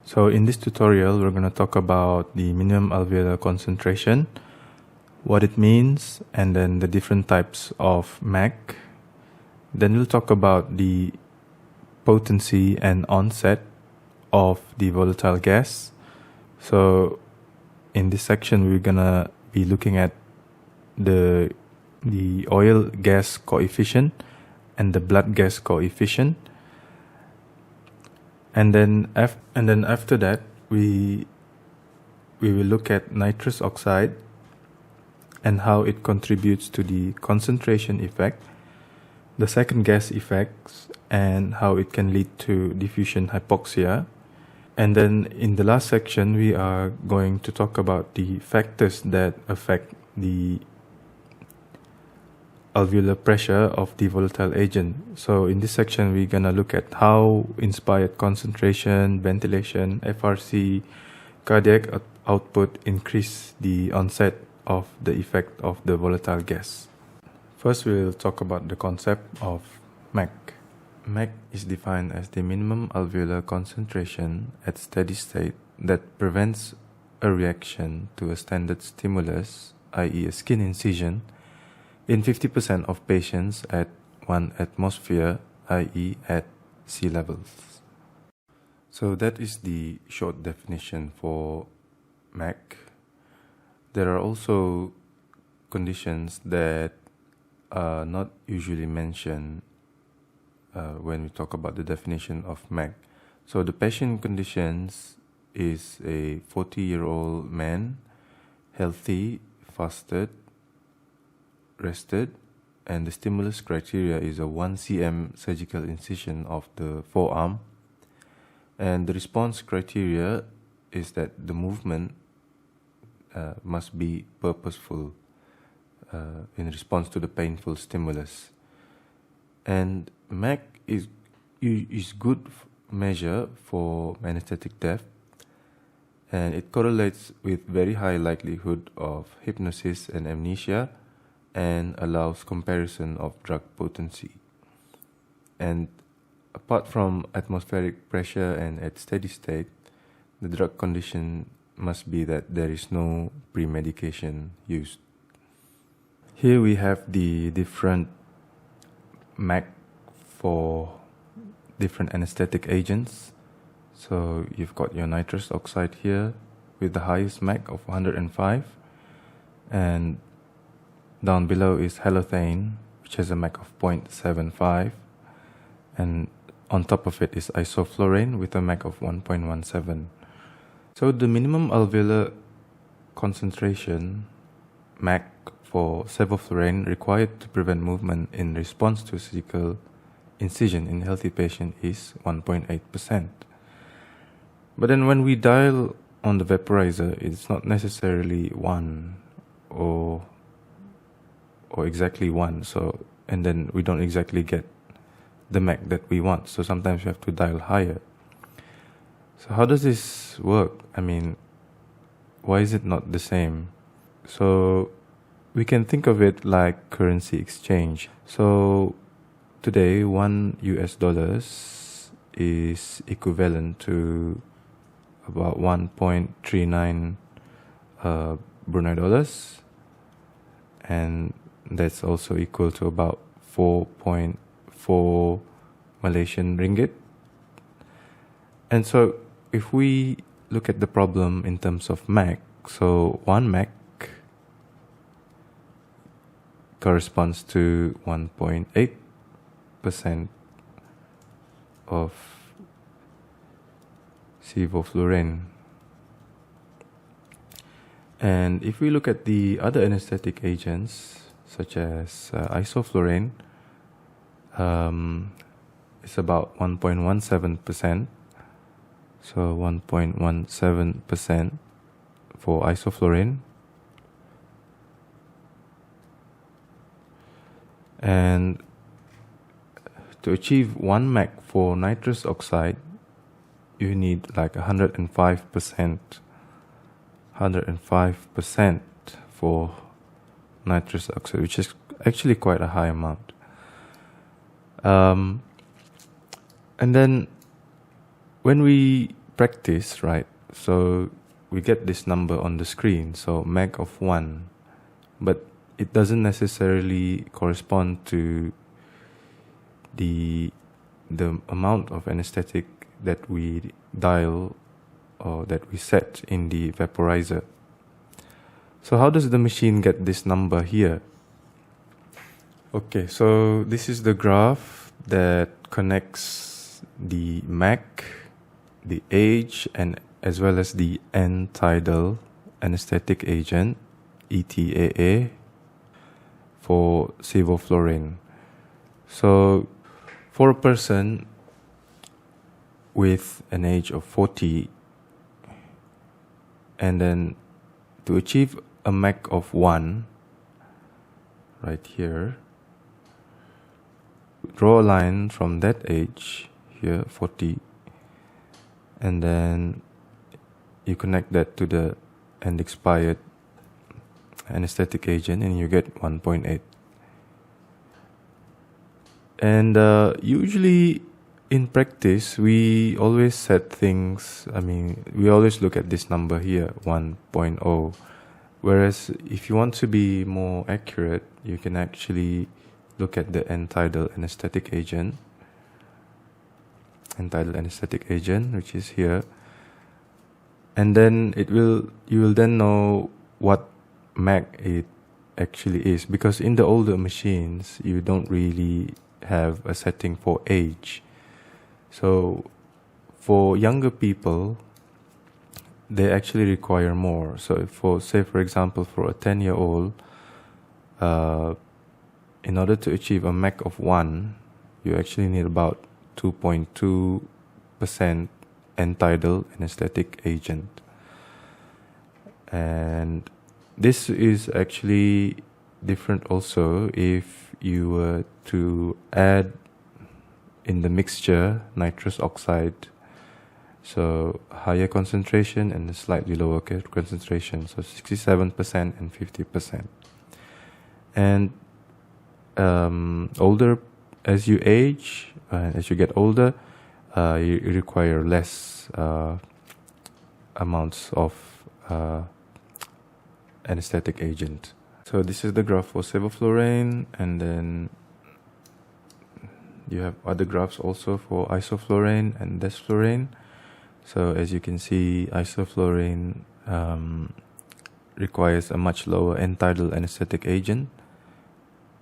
So in this tutorial, we're going to talk about the minimum alveolar concentration, what it means, and then the different types of MAC. Then we'll talk about the potency and onset of the volatile gas. So in this section, we're going to be looking at the oil gas coefficient and the blood gas coefficient. And then after that, we will look at nitrous oxide and how it contributes to the concentration effect, the second gas effects, and how it can lead to diffusion hypoxia. And then in the last section, we are going to talk about the factors that affect the alveolar pressure of the volatile agent. So in this section, we're going to look at how inspired concentration, ventilation, FRC, cardiac output increase the onset of the effect of the volatile gas. First, we'll talk about the concept of MAC. MAC is defined as the minimum alveolar concentration at steady state that prevents a reaction to a standard stimulus, i.e. a skin incision, in 50% of patients at 1 atmosphere, i.e. at sea levels. So that is the short definition for MAC. There are also conditions that are not usually mentioned when we talk about the definition of MAC. So the patient conditions is a 40-year-old man, healthy, fasted, rested, and the stimulus criteria is a 1 cm surgical incision of the forearm. And the response criteria is that the movement must be purposeful in response to the painful stimulus. And MAC is good measure for anesthetic depth, and it correlates with very high likelihood of hypnosis and amnesia, and allows comparison of drug potency. And apart from atmospheric pressure and at steady state, the drug condition must be that there is no pre-medication used. Here we have the different MAC for different anesthetic agents. So you've got your nitrous oxide here with the highest MAC of 105, and down below is halothane, which has a MAC of 0.75, and on top of it is isoflurane with a MAC of 1.17. So the minimum alveolar concentration MAC for sevoflurane required to prevent movement in response to surgical incision in healthy patient is 1.8%. But then when we dial on the vaporizer, it's not necessarily 1 or exactly 1, so, and then we don't exactly get the MAC that we want, so sometimes we have to dial higher. So how does this work? I mean, why is it not the same? So we can think of it like currency exchange. So today $1 is equivalent to about 1.39 Brunei dollars, and that's also equal to about 4.4 Malaysian ringgit. And so if we look at the problem in terms of MAC, so 1 MAC corresponds to 1.8% of sevoflurane. And if we look at the other anesthetic agents, such as isoflurane, it's about 1.17%. So 1.17% for isoflurane. And to achieve 1 MAC for nitrous oxide, you need like 105%. 105% for nitrous oxide, which is actually quite a high amount. And then when we practice, right? So we get this number on the screen, so MAC of 1, but it doesn't necessarily correspond to the amount of anesthetic that we dial or that we set in the vaporizer. So how does the machine get this number here? Okay, so this is the graph that connects the MAC, the age, and as well as the end-tidal anesthetic agent, ETAA, for sevoflurane. So for a person with an age of 40, and then to achieve a MAC of 1, right here, draw a line from that age, here, 40, and then you connect that to the end expired anesthetic agent, and you get 1.8. And usually in practice, we always set things, we always look at this number here, 1.0. Whereas if you want to be more accurate, you can actually look at the end-tidal anesthetic agent, which is here. And then you will then know what MAC it actually is, because in the older machines, you don't really have a setting for age. So for younger people, they actually require more. So for example, for a 10-year-old, in order to achieve a MAC of 1, you actually need about 2.2% end-tidal anesthetic agent. And this is actually different also if you were to add in the mixture nitrous oxide, so higher concentration and a slightly lower concentration, so 67% and 50%. And as you age, as you get older, you require less amounts of anesthetic agent. So this is the graph for sevoflurane, and then you have other graphs also for isoflurane and desflurane. So as you can see, isoflurane requires a much lower end-tidal anesthetic agent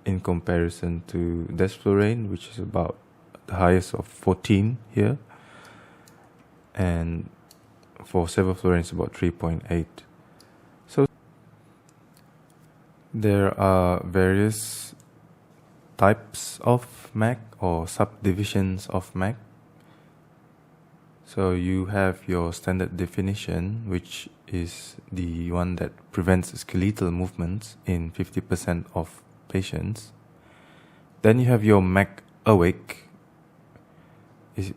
in comparison to desflurane, which is about the highest of 14 here. And for sevoflurane, it's about 3.8. So there are various types of MAC or subdivisions of MAC. So you have your standard definition, which is the one that prevents skeletal movements in 50% of patients. Then you have your MAC awake,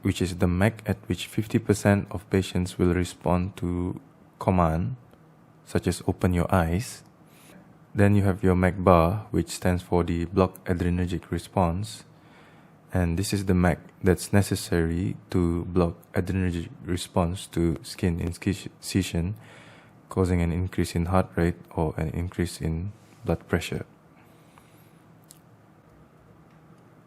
which is the MAC at which 50% of patients will respond to command, such as open your eyes. Then you have your MAC bar, which stands for the block adrenergic response. And this is the MAC that's necessary to block adrenergic response to skin incision, causing an increase in heart rate or an increase in blood pressure.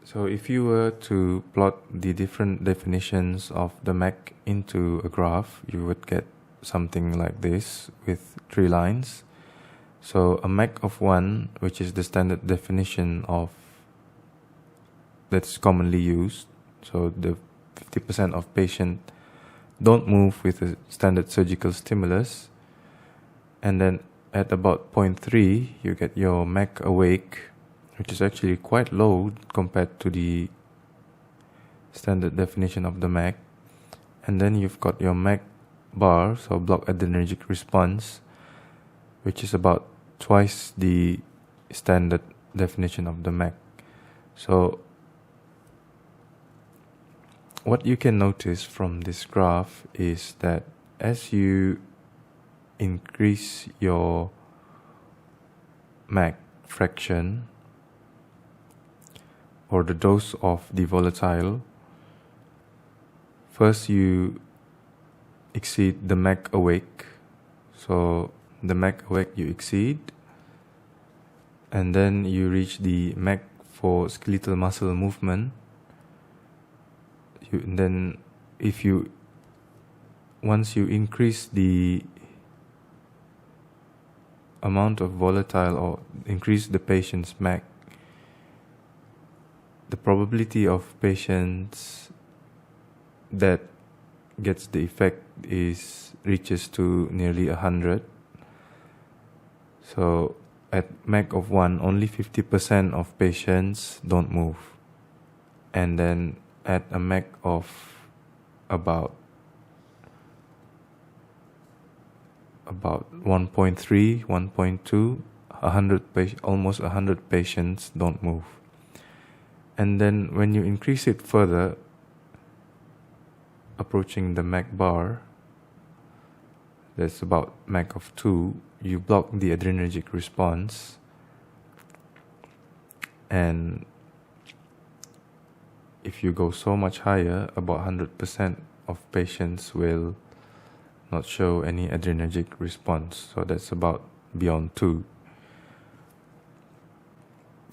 So if you were to plot the different definitions of the MAC into a graph, you would get something like this with 3 lines. So a MAC of 1, which is the standard definition of that's commonly used. So the 50% of patients don't move with a standard surgical stimulus. And then at about 0.3, you get your MAC awake, which is actually quite low compared to the standard definition of the MAC. And then you've got your MAC bar, so block adrenergic response, which is about twice the standard definition of the MAC. So what you can notice from this graph is that as you increase your MAC fraction or the dose of the volatile, first you exceed the MAC awake. So the MAC awake you exceed, and then you reach the MAC for skeletal muscle movement. Then once you increase the amount of volatile or increase the patient's MAC, the probability of patients that gets the effect reaches to nearly 100. So at MAC of 1, only 50% of patients don't move. And then at a MAC of about 1.3, 1.2, almost 100 patients don't move. And then when you increase it further, approaching the MAC bar, that's about MAC of 2, you block the adrenergic response, and if you go so much higher, about 100% of patients will not show any adrenergic response. So that's about beyond 2.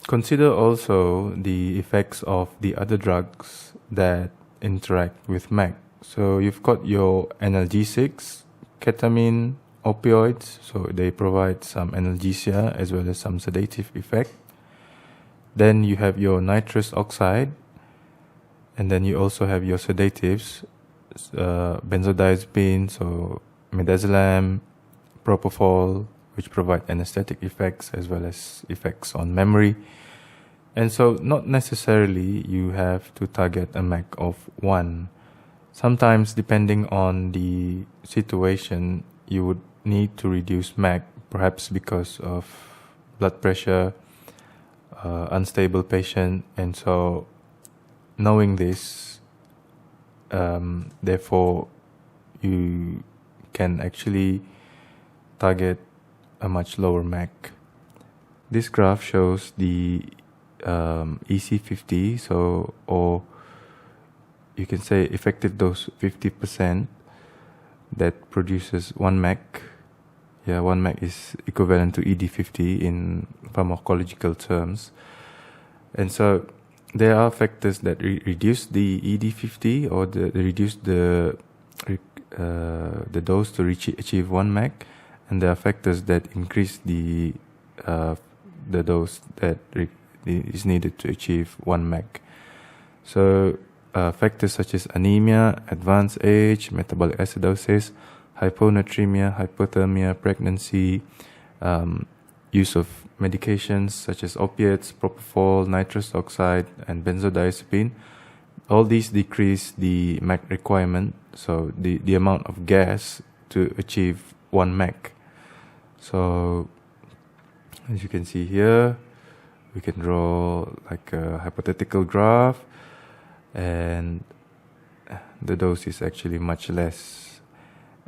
Consider also the effects of the other drugs that interact with MAC. So you've got your analgesics, ketamine, opioids, so they provide some analgesia as well as some sedative effect. Then you have your nitrous oxide, and then you also have your sedatives, benzodiazepine, so midazolam, propofol, which provide anesthetic effects as well as effects on memory. And so not necessarily you have to target a MAC of 1. Sometimes, depending on the situation, you would need to reduce MAC, perhaps because of blood pressure, unstable patient, and so knowing this, therefore you can actually target a much lower MAC. This graph shows the EC50, or you can say effective dose 50%, that produces 1 MAC. 1 MAC is equivalent to ED50 in pharmacological terms. And so there are factors that reduce the ED50 or reduce the dose to achieve 1 MAC, and there are factors that increase the dose that is needed to achieve 1 MAC. So factors such as anemia, advanced age, metabolic acidosis, hyponatremia, hypothermia, pregnancy, use of medications such as opiates, propofol, nitrous oxide, and benzodiazepine, all these decrease the MAC requirement, so the amount of gas to achieve 1 MAC. So as you can see here, we can draw like a hypothetical graph, and the dose is actually much less,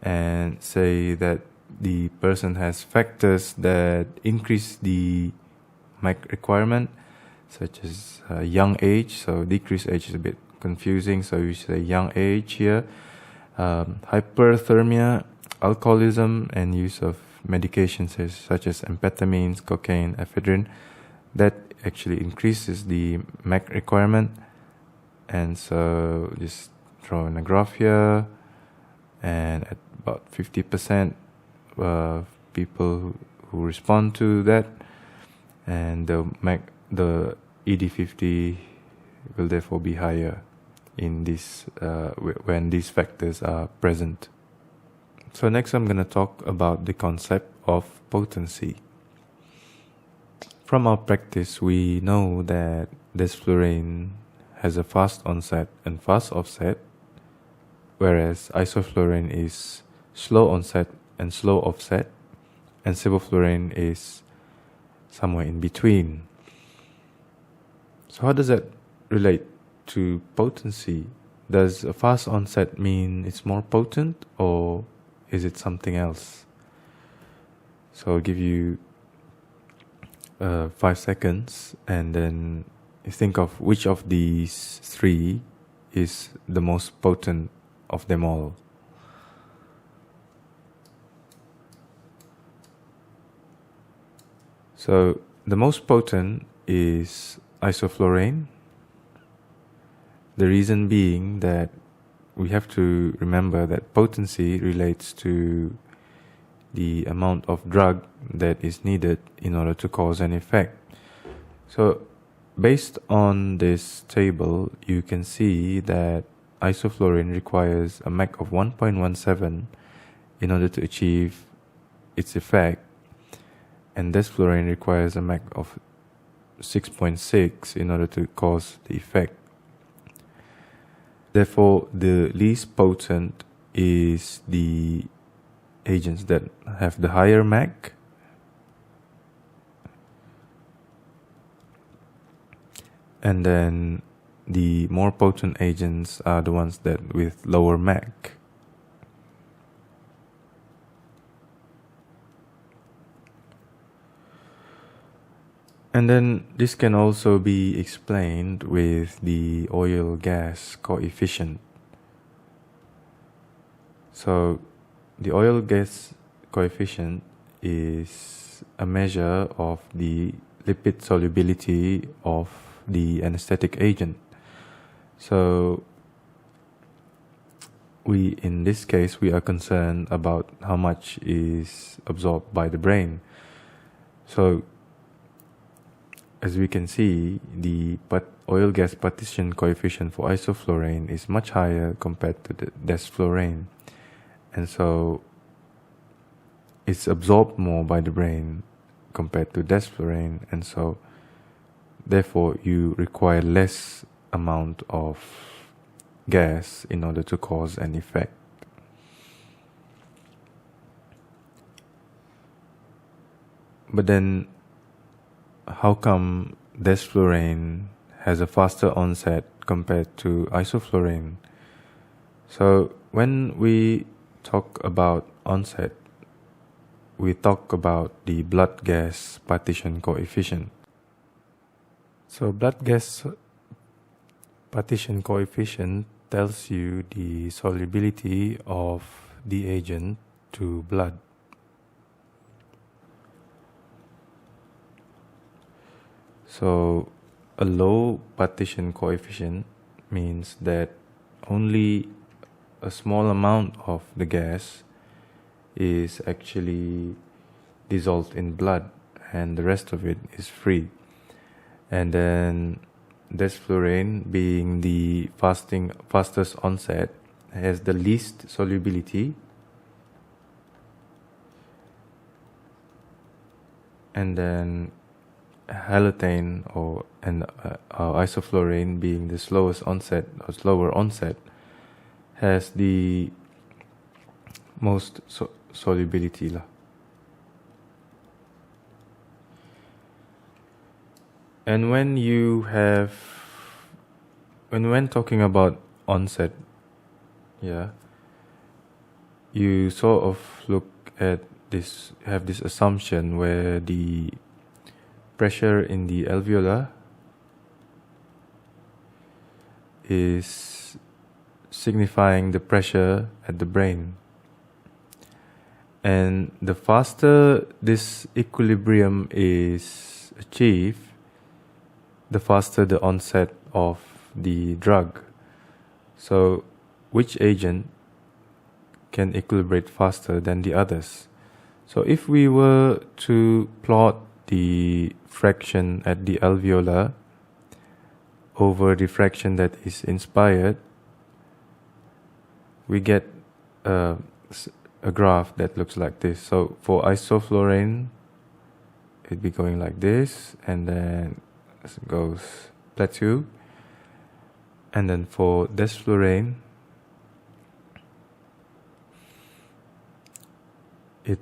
and say that the person has factors that increase the MAC requirement, such as young age. So decreased age is a bit confusing, so you say young age here, hyperthermia, alcoholism, and use of medications such as amphetamines, cocaine, ephedrine, that actually increases the MAC requirement. And so just drawing a graph here, and at about 50% people who respond to that, and the ED50 will therefore be higher in this when these factors are present. So next I'm going to talk about the concept of potency. From our practice, we know that desflurane has a fast onset and fast offset, whereas isoflurane is slow onset and slow offset, and sevoflurane is somewhere in between. So how does that relate to potency? Does a fast onset mean it's more potent, or is it something else? So I'll give you 5 seconds, and then you think of which of these 3 is the most potent of them all. So the most potent is isoflurane. The reason being that we have to remember that potency relates to the amount of drug that is needed in order to cause an effect. So based on this table, you can see that isoflurane requires a MAC of 1.17 in order to achieve its effect, and desflurane requires a MAC of 6.6 in order to cause the effect. Therefore, the least potent is the agents that have the higher MAC, and then the more potent agents are the ones that with lower MAC. And then this can also be explained with the oil-gas coefficient. So the oil-gas coefficient is a measure of the lipid solubility of the anesthetic agent. So in this case, we are concerned about how much is absorbed by the brain. So as we can see, the oil-gas partition coefficient for isoflurane is much higher compared to the desflurane. And so it's absorbed more by the brain compared to desflurane. And so therefore you require less amount of gas in order to cause an effect. But then how come desflurane has a faster onset compared to isoflurane? So when we talk about onset, we talk about the blood gas partition coefficient. So blood gas partition coefficient tells you the solubility of the agent to blood. So a low partition coefficient means that only a small amount of the gas is actually dissolved in blood and the rest of it is free. And then desflurane, being the fastest onset, has the least solubility, and then halotane and isoflurane, being the slowest onset or slower onset, has the most solubility. And when talking about onset, you sort of look at this, have this assumption where the pressure in the alveolar is signifying the pressure at the brain. And the faster this equilibrium is achieved, the faster the onset of the drug. So which agent can equilibrate faster than the others? So if we were to plot the fraction at the alveolar over the fraction that is inspired, we get a graph that looks like this. So for isoflurane, it'd be going like this, and then it goes plateau. And then for desflurane, it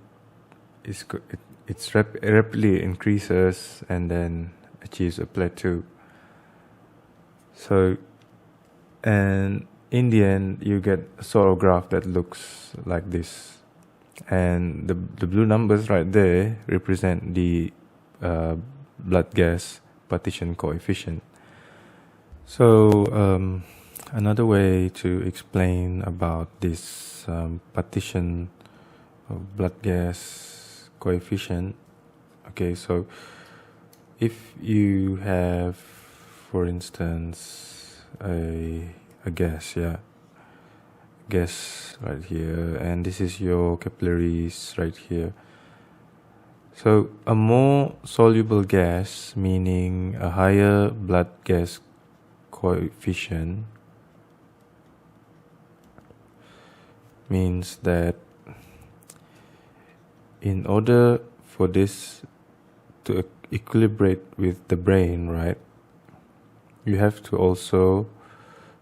rapidly increases and then achieves a plateau. So, and in the end, you get a sort of graph that looks like this. And the blue numbers right there represent the blood gas partition coefficient. So another way to explain about this partition of blood gas coefficient Okay, so if you have, for instance, a gas, gas right here, and this is your capillaries right here. So a more soluble gas, meaning a higher blood gas coefficient, means that in order for this to equilibrate with the brain, right, you have to also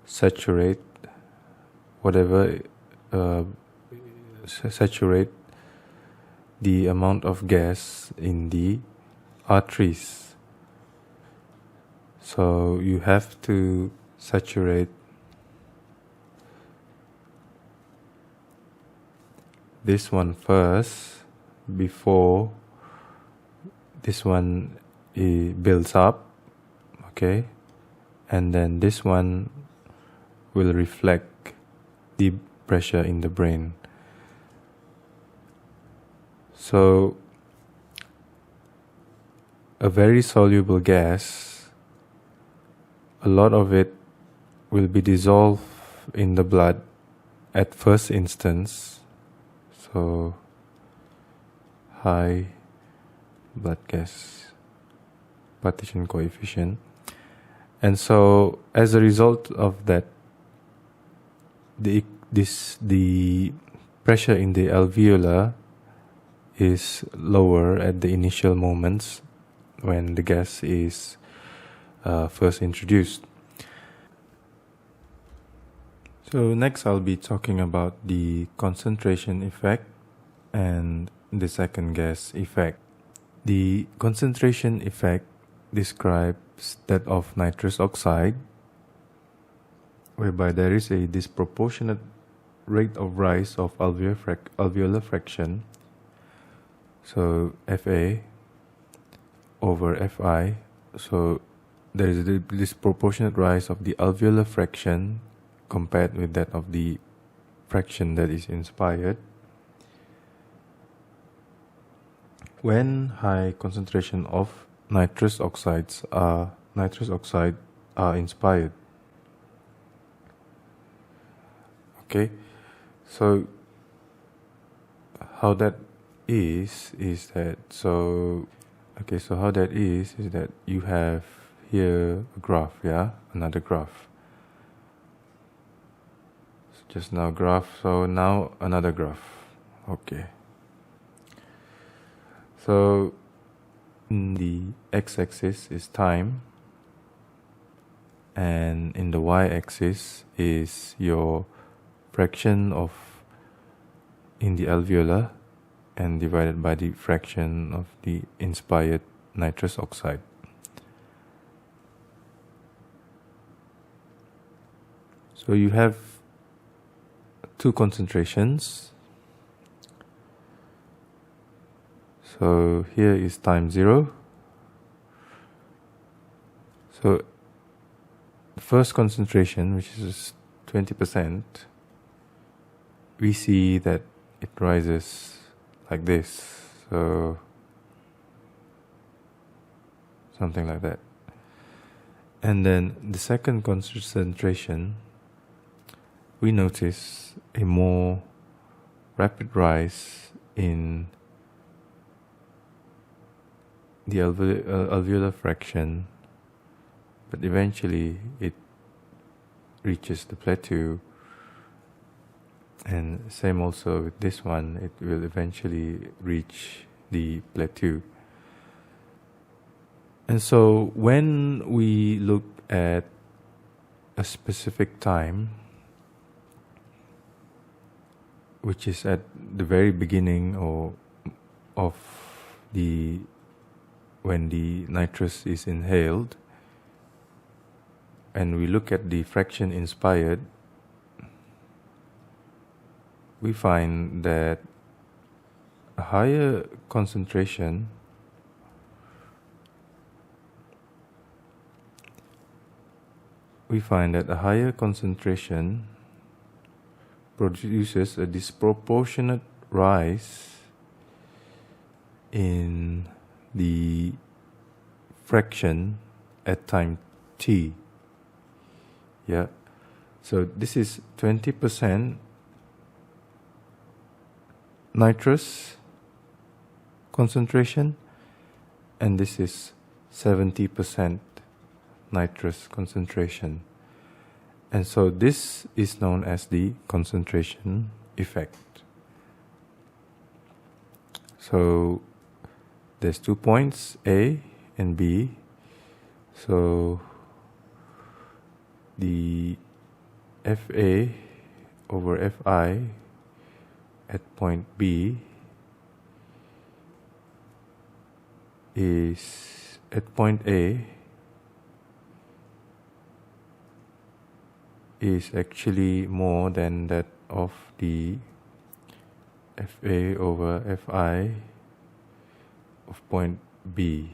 saturate whatever, saturate the amount of gas in the arteries. So you have to saturate this one first before this one builds up, okay, and then this one will reflect the pressure in the brain. So a very soluble gas, a lot of it will be dissolved in the blood at first instance, so high blood gas partition coefficient. And so as a result of that, the pressure in the alveolar is lower at the initial moments when the gas is first introduced. So next I'll be talking about the concentration effect and the second gas effect. The concentration effect describes that of nitrous oxide, whereby there is a disproportionate rate of rise of alveolar fraction, so Fa over Fi. So there is a disproportionate rise of the alveolar fraction compared with that of the fraction that is inspired when high concentration of nitrous oxide are inspired. Okay, so how that is that you have here a graph, another graph. So just now graph, so now another graph. Okay. So in the x-axis is time, and in the y-axis is your fraction of in the alveolar and divided by the fraction of the inspired nitrous oxide. So you have two concentrations. So here is time 0. So the first concentration, which is 20%, we see that it rises like this, so something like that. And then the second concentration, we notice a more rapid rise in the alveolar fraction, but eventually it reaches the plateau. And same also with this one, it will eventually reach the plateau. And so when we look at a specific time, which is at the very beginning of when the nitrous is inhaled, and we look at the fraction inspired, we find that a higher concentration produces a disproportionate rise in the fraction at time t. Yeah. So this is 20% nitrous concentration, and this is 70% nitrous concentration. And so this is known as the concentration effect. So there's 2 points, A and B. So the FA over FI at point B is at point A is actually more than that of the FA over FI of point B.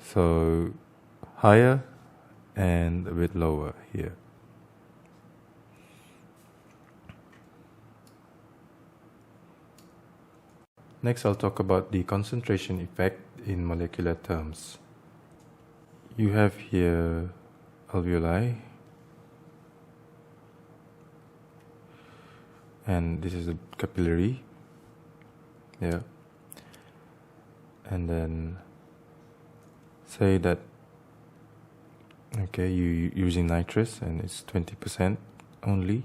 So higher and a bit lower here. Next, I'll talk about the concentration effect in molecular terms. You have here alveoli, and this is a capillary, yeah. And then say that, okay, you're using nitrous and it's 20% only.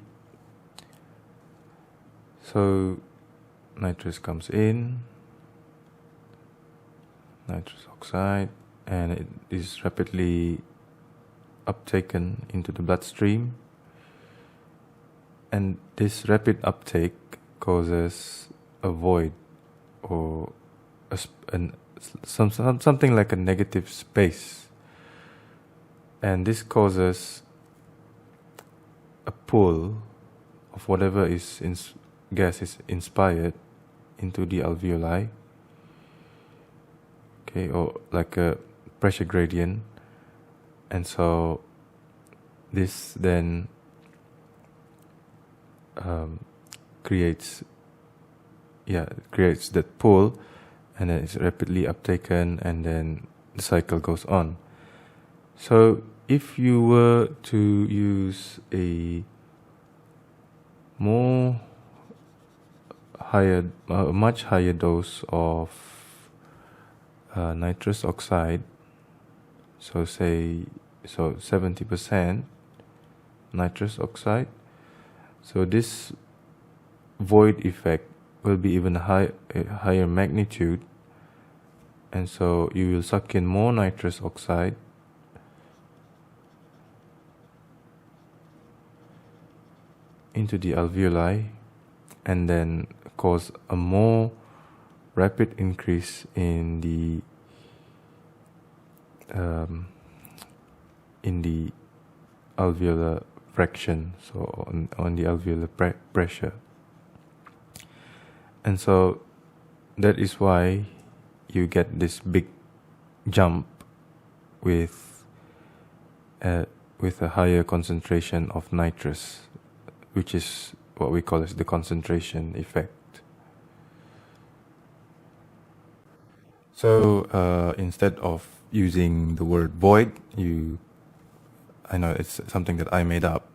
So nitrous comes in, nitrous oxide, and it is rapidly uptaken into the bloodstream. And this rapid uptake causes a void, or something like a negative space. And this causes a pull of whatever gas is inspired into the alveoli, okay, or like a pressure gradient. And so this then creates that pull, and then it's rapidly uptaken, and then the cycle goes on. So if you were to use a much higher dose of nitrous oxide, so 70% nitrous oxide, so this void effect will be even higher magnitude, and so you will suck in more nitrous oxide into the alveoli, and then cause a more rapid increase in the alveolar fraction, so on the alveolar pressure. And so that is why you get this big jump with a higher concentration of nitrous, which is what we call as the concentration effect. So instead of using the word void, I know it's something that I made up,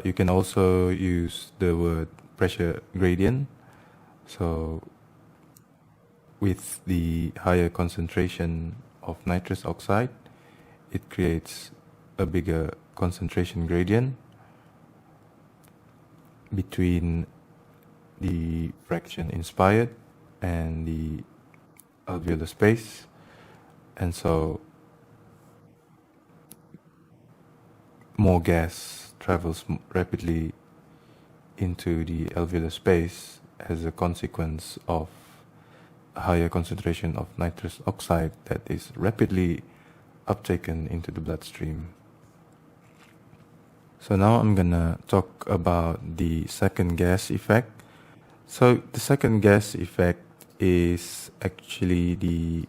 you can also use the word pressure gradient. So with the higher concentration of nitrous oxide, it creates a bigger concentration gradient between the fraction inspired and the alveolar space, and so more gas travels rapidly into the alveolar space as a consequence of a higher concentration of nitrous oxide that is rapidly uptaken into the bloodstream. So now I'm gonna talk about the second gas effect. So the second gas effect is actually the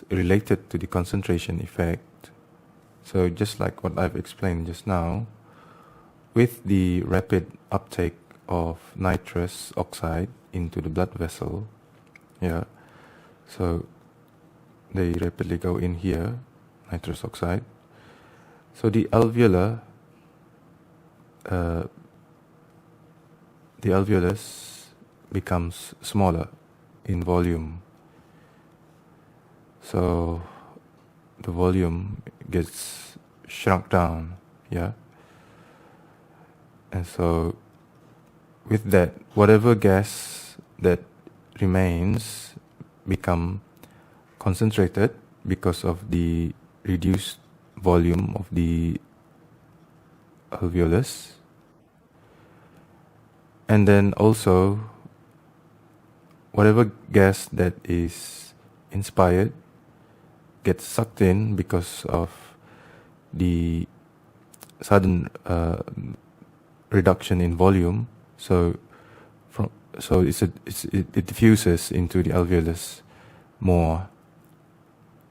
related to the concentration effect. So just like what I've explained just now, with the rapid uptake of nitrous oxide into the blood vessel. Yeah, so they rapidly go in here, nitrous oxide. So the alveolus becomes smaller in volume. So the volume gets shrunk down, yeah. And so with that, whatever gas that remains become concentrated because of the reduced volume of the alveolus. And then also, whatever gas that is inspired gets sucked in because of the sudden reduction in volume. So it diffuses into the alveolus more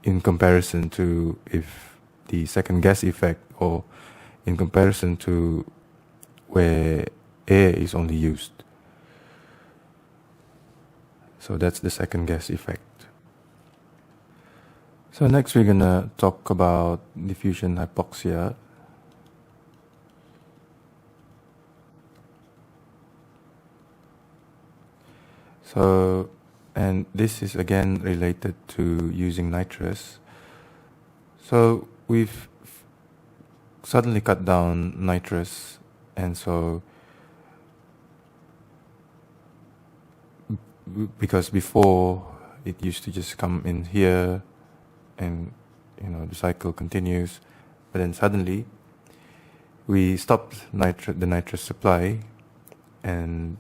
in comparison to if the second gas effect, or in comparison to where air is only used. So that's the second gas effect. So next we're gonna talk about diffusion hypoxia. So, and this is again related to using nitrous. So we've suddenly cut down nitrous, and so because before it used to just come in here and the cycle continues, but then suddenly we stopped the nitrous supply, and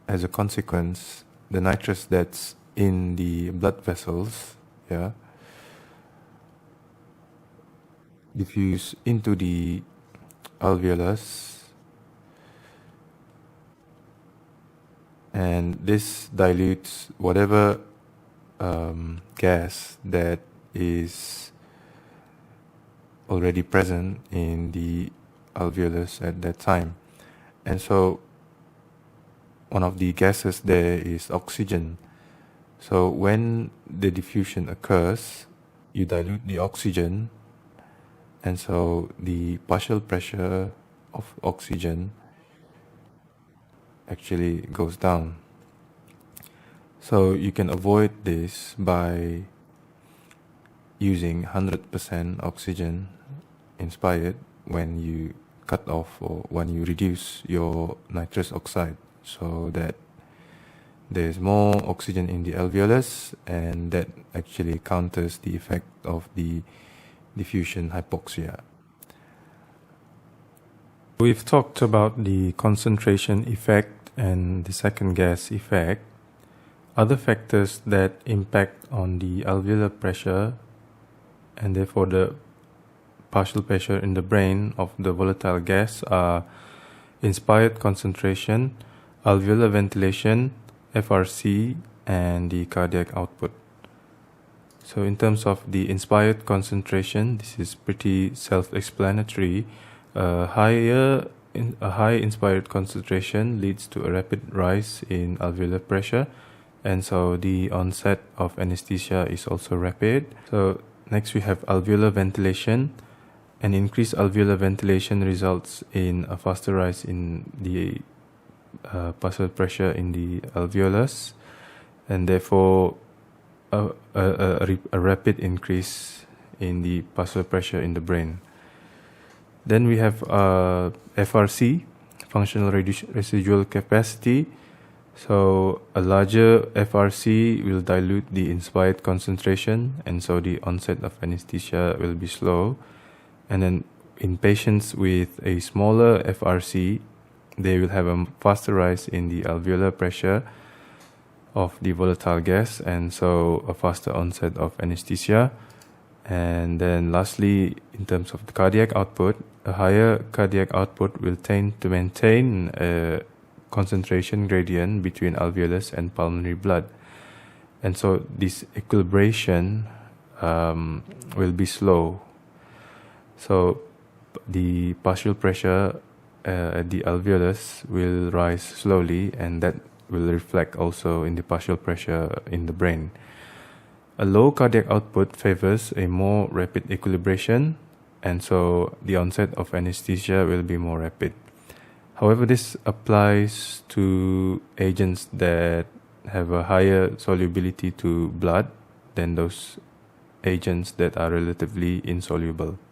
as a consequence the nitrous that's in the blood vessels diffuse into the alveolus, and this dilutes whatever gas that is already present in the alveolus at that time. And so one of the gases there is oxygen. So when the diffusion occurs, you dilute the oxygen, and so the partial pressure of oxygen actually goes down. So you can avoid this by using 100% oxygen inspired when you cut off or when you reduce your nitrous oxide, so that there's more oxygen in the alveolus, and that actually counters the effect of the diffusion hypoxia. We've talked about the concentration effect and the second gas effect. Other factors that impact on the alveolar pressure, and therefore the partial pressure in the brain of the volatile gas, are inspired concentration, alveolar ventilation, FRC, and the cardiac output. So in terms of the inspired concentration, this is pretty self-explanatory. A high inspired concentration leads to a rapid rise in alveolar pressure, and so the onset of anesthesia is also rapid. So next we have alveolar ventilation. An increased alveolar ventilation results in a faster rise in the partial pressure in the alveolus, and therefore a rapid increase in the partial pressure in the brain. Then we have FRC, functional residual capacity. So a larger FRC will dilute the inspired concentration, and so the onset of anesthesia will be slow. And then in patients with a smaller FRC, they will have a faster rise in the alveolar pressure of the volatile gas, and so a faster onset of anesthesia. And then lastly, in terms of the cardiac output, a higher cardiac output will tend to maintain a concentration gradient between alveolus and pulmonary blood. And so this equilibration will be slow. So the partial pressure at the alveolus will rise slowly, and that will reflect also in the partial pressure in the brain. A low cardiac output favors a more rapid equilibration, and so the onset of anesthesia will be more rapid. However, this applies to agents that have a higher solubility to blood than those agents that are relatively insoluble.